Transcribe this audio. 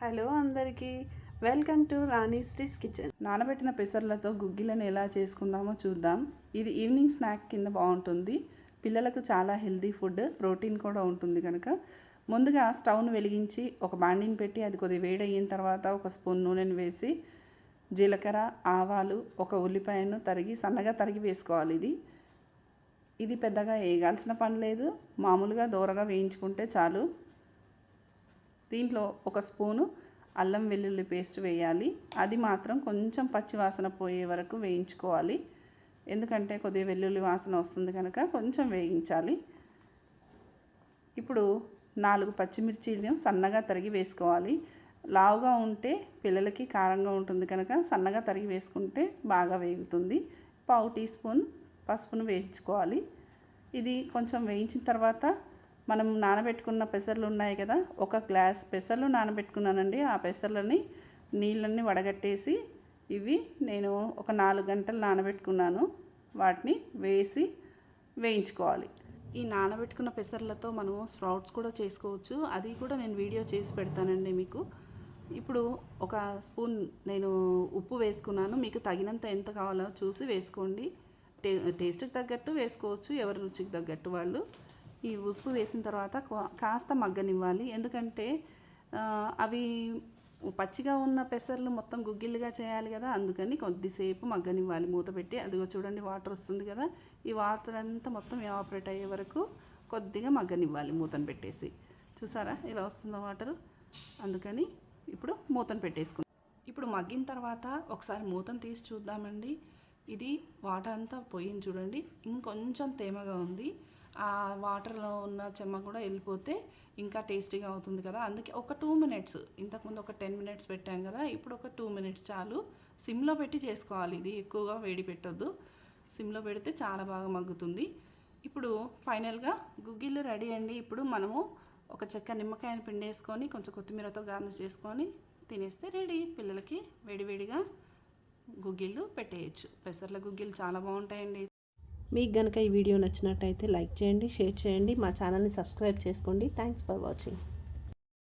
Hello అందరికీ welcome to రాణీశ్రీస్ kitchen. నానబెట్టిన పెసర్లతో గుగ్గిలను ఎలా చేసుకుందామో చూద్దాం. ఇది ఈవినింగ్ స్నాక్ కింద బాగుంటుంది. పిల్లలకు చాలా హెల్తీ ఫుడ్, ప్రోటీన్ కూడా ఉంటుంది కనుక ముందుగా స్టవ్ను వెలిగించి ఒక బాండిని పెట్టి అది కొద్దిగా వేడయిన తర్వాత ఒక స్పూన్ నూనెను వేసి జీలకర్ర, ఆవాలు, ఒక ఉల్లిపాయను సన్నగా తరిగి వేసుకోవాలి. ఇది పెద్దగా వేగాల్సిన పని లేదు, మామూలుగా దోరగా వేయించుకుంటే చాలు. దీంట్లో ఒక స్పూను అల్లం వెల్లుల్లి పేస్ట్ వేయాలి. అది మాత్రం కొంచెం పచ్చి వాసన పోయే వరకు వేయించుకోవాలి. ఎందుకంటే కొద్దిగా వెల్లుల్లి వాసన వస్తుంది కనుక కొంచెం వేయించాలి. ఇప్పుడు 4 పచ్చిమిర్చీలను సన్నగా తరిగి వేసుకోవాలి. లావుగా ఉంటే పిల్లలకి కారంగా ఉంటుంది కనుక సన్నగా తరిగి వేసుకుంటే బాగా వేగుతుంది. 1/2 టీ స్పూన్ పసుపును వేయించుకోవాలి. ఇది కొంచెం వేయించిన తర్వాత మనం నానబెట్టుకున్న పెసర్లు ఉన్నాయి కదా, 1 గ్లాస్ పెసర్లు నానబెట్టుకున్నానండి. ఆ పెసర్లని నీళ్ళన్నీ వడగట్టేసి ఇవి నేను ఒక 4 గంటలు నానబెట్టుకున్నాను. వాటిని వేసి వేయించుకోవాలి. ఈ నానబెట్టుకున్న పెసర్లతో మనము స్ప్రౌట్స్ కూడా చేసుకోవచ్చు. అది కూడా నేను వీడియో చేసి పెడతానండి మీకు. ఇప్పుడు ఒక స్పూన్ నేను ఉప్పు వేసుకున్నాను. మీకు తగినంత ఎంత కావాలో చూసి వేసుకోండి. టేస్ట్కి తగ్గట్టు వేసుకోవచ్చు, ఎవరి రుచికి తగ్గట్టు వాళ్ళు. ఈ ఉప్పు వేసిన తర్వాత కాస్త మగ్గనివ్వాలి. ఎందుకంటే అవి పచ్చిగా ఉన్న పెసర్లు మొత్తం గుగ్గిళ్ళుగా చేయాలి కదా, అందుకని కొద్దిసేపు మగ్గనివ్వాలి మూత పెట్టి. అదిగో చూడండి వాటర్ వస్తుంది కదా, ఈ వాటర్ అంతా మొత్తం ఎవాపరేట్ అయ్యే వరకు కొద్దిగా మగ్గనివ్వాలి మూతను పెట్టేసి. చూసారా ఇలా వస్తుందో వాటరు, అందుకని ఇప్పుడు మూతను పెట్టేసుకుందాం. ఇప్పుడు మగ్గిన తర్వాత ఒకసారి మూతను తీసి చూద్దామండి. ఇది వాటర్ అంతా పోయింది చూడండి, ఇంకొంచెం తేమగా ఉంది. ఆ వాటర్లో ఉన్న చెమ్మ కూడా వెళ్ళిపోతే ఇంకా టేస్టీగా అవుతుంది కదా. అందుకే ఒక 2 మినిట్స్, ఇంతకుముందు ఒక 10 మినిట్స్ పెట్టాం కదా, ఇప్పుడు ఒక 2 మినిట్స్ చాలు. సిమ్లో పెట్టి చేసుకోవాలి. ఇది ఎక్కువగా వేడి పెట్టొద్దు, సిమ్లో పెడితే చాలా బాగా మగ్గుతుంది. ఇప్పుడు ఫైనల్గా గుగ్గిళ్ళు రెడీ అండి. ఇప్పుడు మనము ఒక చెక్క నిమ్మకాయను పిండేసుకొని కొంచెం కొత్తిమీరతో గార్నిష్ చేసుకొని తినేస్తే రెడీ. పిల్లలకి వేడివేడిగా గుగ్గిళ్ళు పెట్టేయచ్చు. పెసర్ల గుగ్గిళ్ళు చాలా బాగుంటాయండి. మీకు కనుక ఈ వీడియో నచ్చినట్టయితే లైక్ చేయండి, షేర్ చేయండి, మా ఛానల్ని సబ్స్క్రైబ్ చేసుకోండి. Thanks for watching.